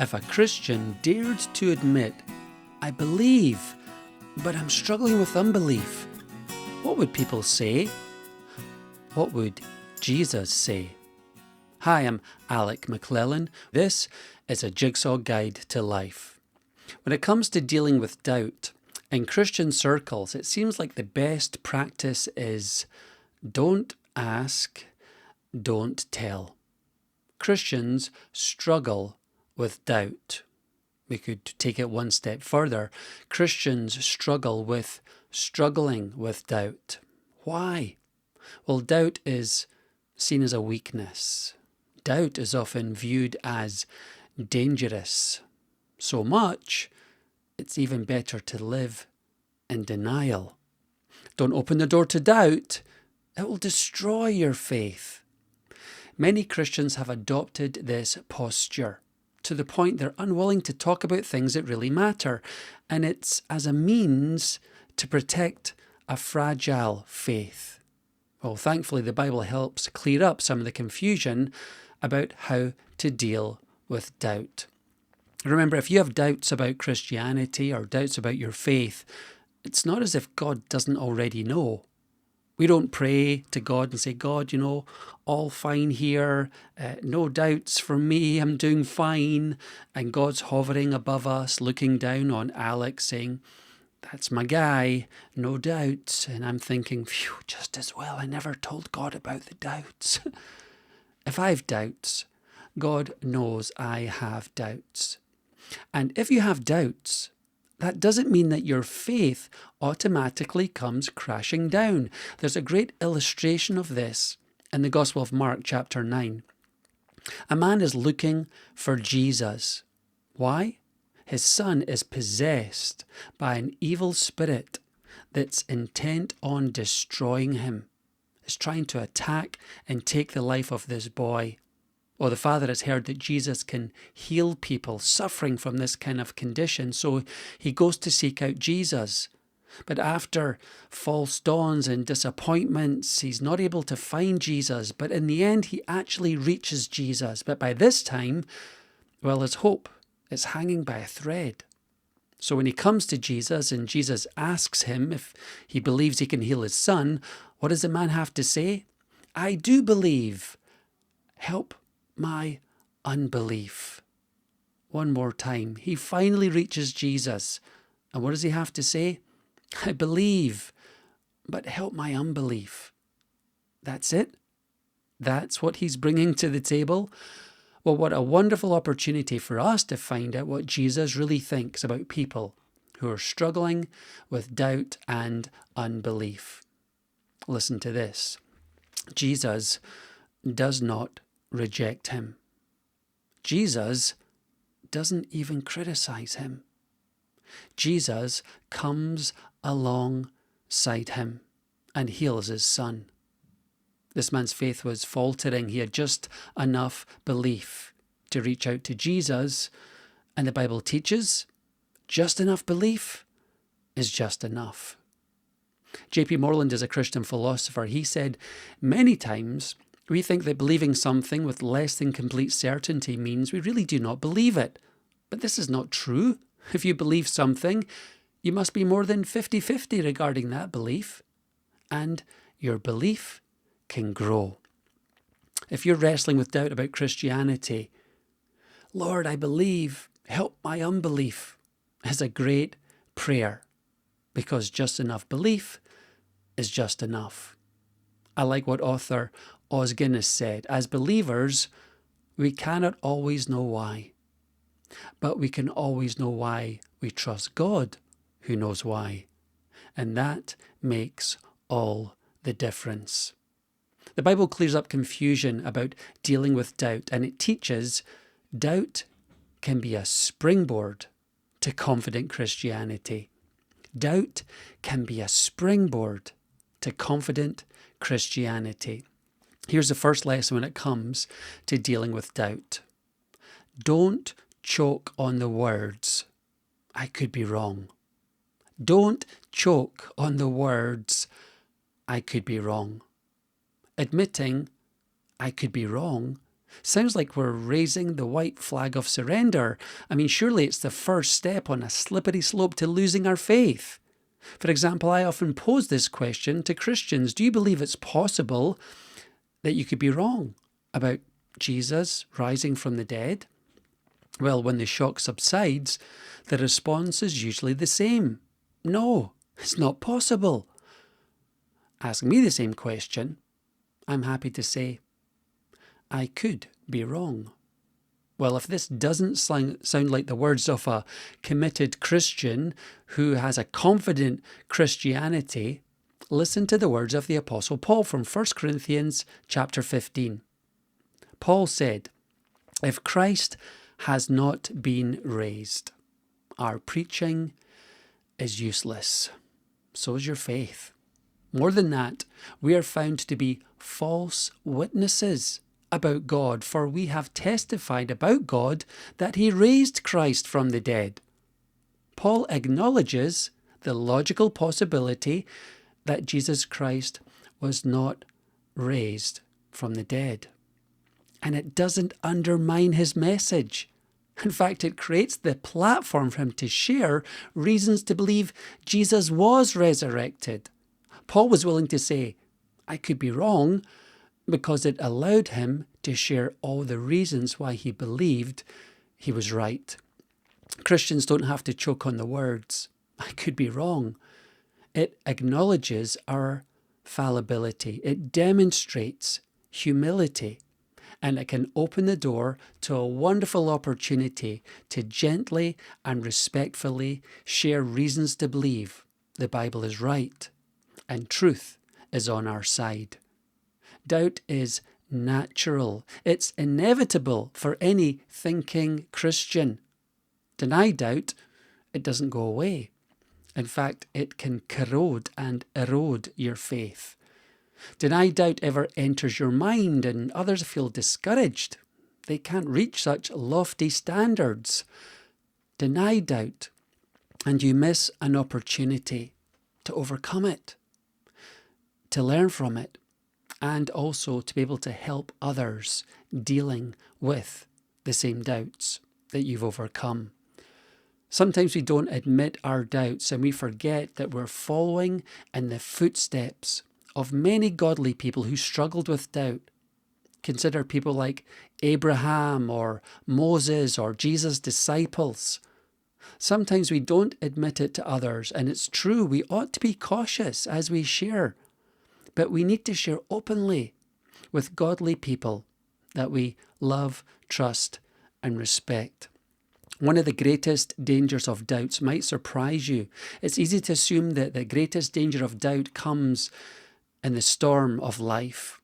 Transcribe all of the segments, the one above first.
If a Christian dared to admit, I believe, but I'm struggling with unbelief, what would people say? What would Jesus say? Hi, I'm Alec McClellan. This is a Jigsaw Guide to Life. When it comes to dealing with doubt, in Christian circles, it seems like the best practice is don't ask, don't tell. Christians struggle with doubt. We could take it one step further. Christians struggle with struggling with doubt. Why? Well, doubt is seen as a weakness. Doubt is often viewed as dangerous. So much, it's even better to live in denial. Don't open the door to doubt. It will destroy your faith. Many Christians have adopted this posture to the point they're unwilling to talk about things that really matter, and it's as a means to protect a fragile faith. Well, thankfully, the Bible helps clear up some of the confusion about how to deal with doubt. Remember, if you have doubts about Christianity or doubts about your faith, it's not as if God doesn't already know. We don't pray to God and say, God, all fine here, no doubts from me, I'm doing fine. And God's hovering above us, looking down on Alex, saying, that's my guy, no doubts. And I'm thinking, phew, just as well, I never told God about the doubts. If I have doubts, God knows I have doubts. And if you have doubts, that doesn't mean that your faith automatically comes crashing down. There's a great illustration of this in the Gospel of Mark, chapter 9. A man is looking for Jesus. Why? His son is possessed by an evil spirit that's intent on destroying him. It's trying to attack and take the life of this boy. Well, the father has heard that Jesus can heal people suffering from this kind of condition, so he goes to seek out Jesus. But after false dawns and disappointments, he's not able to find Jesus. But in the end, he actually reaches Jesus. But by this time, well, his hope is hanging by a thread. So when he comes to Jesus and Jesus asks him if he believes he can heal his son, what does the man have to say? I do believe. Help my unbelief. One more time. He finally reaches Jesus. And what does he have to say? I believe, but help my unbelief. That's it? That's what he's bringing to the table? Well, what a wonderful opportunity for us to find out what Jesus really thinks about people who are struggling with doubt and unbelief. Listen to this. Jesus does not reject him. Jesus doesn't even criticize him. Jesus comes alongside him and heals his son. This man's faith was faltering. He had just enough belief to reach out to Jesus, and the Bible teaches just enough belief is just enough. J.P. Moreland is a Christian philosopher. He said, many times we think that believing something with less than complete certainty means we really do not believe it. But this is not true. If you believe something, you must be more than 50-50 regarding that belief. And your belief can grow. If you're wrestling with doubt about Christianity, Lord, I believe, help my unbelief, is a great prayer, because just enough belief is just enough. I like what author Os Guinness said. As believers, we cannot always know why, but we can always know why we trust God who knows why. And that makes all the difference. The Bible clears up confusion about dealing with doubt, and it teaches doubt can be a springboard to confident Christianity. Doubt can be a springboard to confident Christianity. Here's the first lesson when it comes to dealing with doubt. Don't choke on the words, I could be wrong. Don't choke on the words, I could be wrong. Admitting I could be wrong Sounds like we're raising the white flag of surrender. I mean, surely it's the first step on a slippery slope to losing our faith. For example, I often pose this question to Christians. Do you believe it's possible that you could be wrong about Jesus rising from the dead? Well, when the shock subsides, the response is usually the same. No, it's not possible. Ask me the same question. I'm happy to say, I could be wrong. Well, if this doesn't sound like the words of a committed Christian who has a confident Christianity, listen to the words of the Apostle Paul from 1 Corinthians chapter 15. Paul said, "If Christ has not been raised, our preaching is useless. So is your faith. More than that, we are found to be false witnesses about God, for we have testified about God that he raised Christ from the dead." Paul acknowledges the logical possibility that Jesus Christ was not raised from the dead. And it doesn't undermine his message. In fact, it creates the platform for him to share reasons to believe Jesus was resurrected. Paul was willing to say, I could be wrong, because it allowed him to share all the reasons why he believed he was right. Christians don't have to choke on the words, I could be wrong. It acknowledges our fallibility. It demonstrates humility. And it can open the door to a wonderful opportunity to gently and respectfully share reasons to believe the Bible is right and truth is on our side. Doubt is natural. It's inevitable for any thinking Christian. Deny doubt, it doesn't go away. In fact, it can corrode and erode your faith. Deny doubt ever enters your mind and others feel discouraged. They can't reach such lofty standards. Deny doubt and you miss an opportunity to overcome it, to learn from it, and also to be able to help others dealing with the same doubts that you've overcome. Sometimes we don't admit our doubts and we forget that we're following in the footsteps of many godly people who struggled with doubt. Consider people like Abraham or Moses or Jesus' disciples. Sometimes we don't admit it to others, and it's true, we ought to be cautious as we share. But we need to share openly with godly people that we love, trust, and respect. One of the greatest dangers of doubts might surprise you. It's easy to assume that the greatest danger of doubt comes in the storm of life,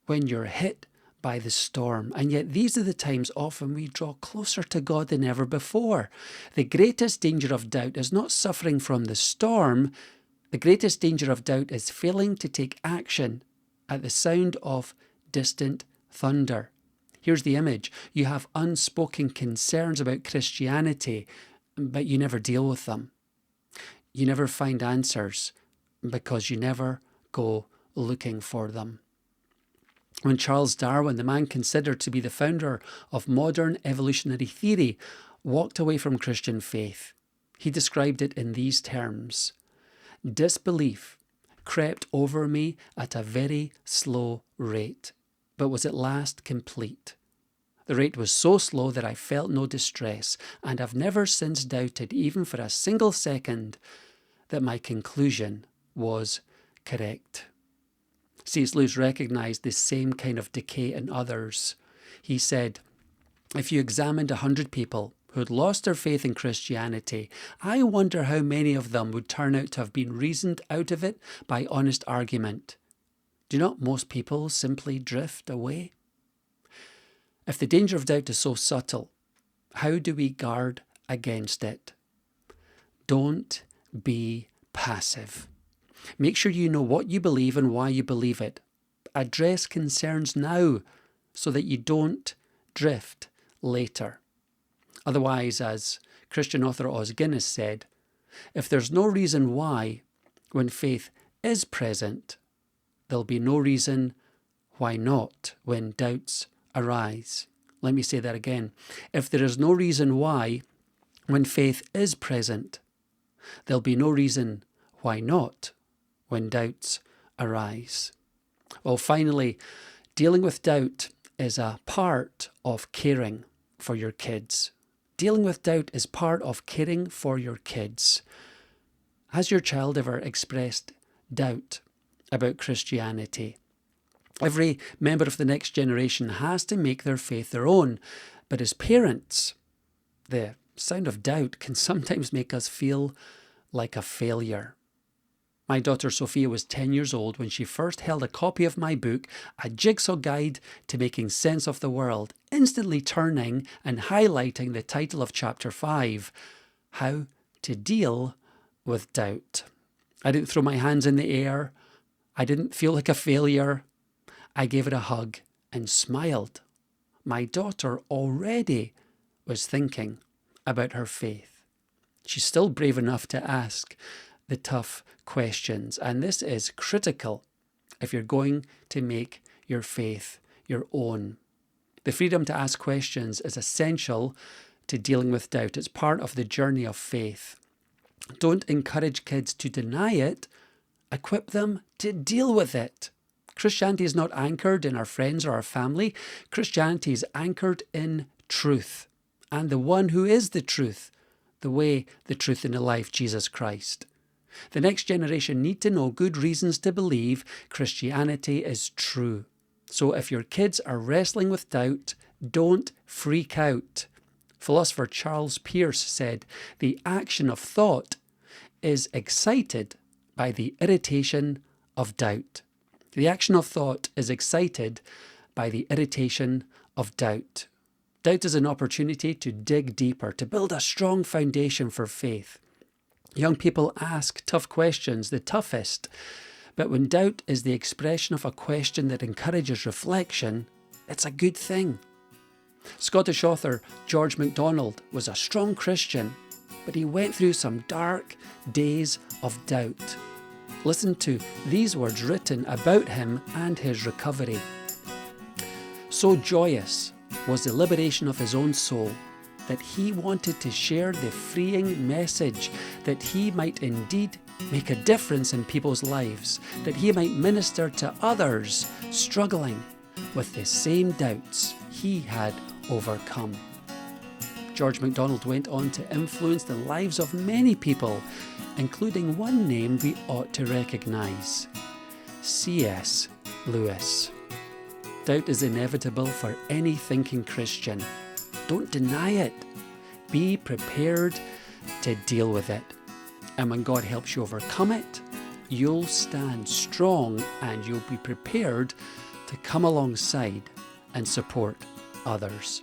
when you're hit by the storm. And yet these are the times often we draw closer to God than ever before. The greatest danger of doubt is not suffering from the storm. The greatest danger of doubt is failing to take action at the sound of distant thunder. Here's the image. You have unspoken concerns about Christianity, but you never deal with them. You never find answers because you never go looking for them. When Charles Darwin, the man considered to be the founder of modern evolutionary theory, walked away from Christian faith, he described it in these terms: disbelief crept over me at a very slow rate, but was at last complete. The rate was so slow that I felt no distress, and have never since doubted, even for a single second, that my conclusion was correct. C.S. Lewis recognized this same kind of decay in others. He said, if you examined 100 people who had lost their faith in Christianity, I wonder how many of them would turn out to have been reasoned out of it by honest argument. Do not most people simply drift away? If the danger of doubt is so subtle, how do we guard against it? Don't be passive. Make sure you know what you believe and why you believe it. Address concerns now so that you don't drift later. Otherwise, as Christian author Os Guinness said, if there's no reason why, when faith is present, there'll be no reason why not when doubts arise. Let me say that again. If there is no reason why, when faith is present, there'll be no reason why not when doubts arise. Well, finally, dealing with doubt is a part of caring for your kids. Dealing with doubt is part of caring for your kids. Has your child ever expressed doubt about Christianity? Every member of the next generation has to make their faith their own. But as parents, the sound of doubt can sometimes make us feel like a failure. My daughter Sophia was 10 years old when she first held a copy of my book, A Jigsaw Guide to Making Sense of the World, instantly turning and highlighting the title of Chapter 5, How to Deal with Doubt. I didn't throw my hands in the air. I didn't feel like a failure. I gave it a hug and smiled. My daughter already was thinking about her faith. She's still brave enough to ask the tough questions, and this is critical if you're going to make your faith your own. The freedom to ask questions is essential to dealing with doubt. It's part of the journey of faith. Don't encourage kids to deny it. Equip them to deal with it. Christianity is not anchored in our friends or our family. Christianity is anchored in truth and the one who is the truth, the way, the truth, and the life, Jesus Christ. The next generation need to know good reasons to believe Christianity is true. So if your kids are wrestling with doubt, don't freak out. Philosopher Charles Peirce said, the action of thought is excited by the irritation of doubt. The action of thought is excited by the irritation of doubt. Doubt is an opportunity to dig deeper, to build a strong foundation for faith. Young people ask tough questions, the toughest, but when doubt is the expression of a question that encourages reflection, it's a good thing. Scottish author George MacDonald was a strong Christian, but he went through some dark days of doubt. Listen to these words written about him and his recovery. So joyous was the liberation of his own soul that he wanted to share the freeing message that he might indeed make a difference in people's lives, that he might minister to others struggling with the same doubts he had overcome. George MacDonald went on to influence the lives of many people, including one name we ought to recognise, C.S. Lewis. Doubt is inevitable for any thinking Christian. Don't deny it. Be prepared to deal with it. And when God helps you overcome it, you'll stand strong and you'll be prepared to come alongside and support others.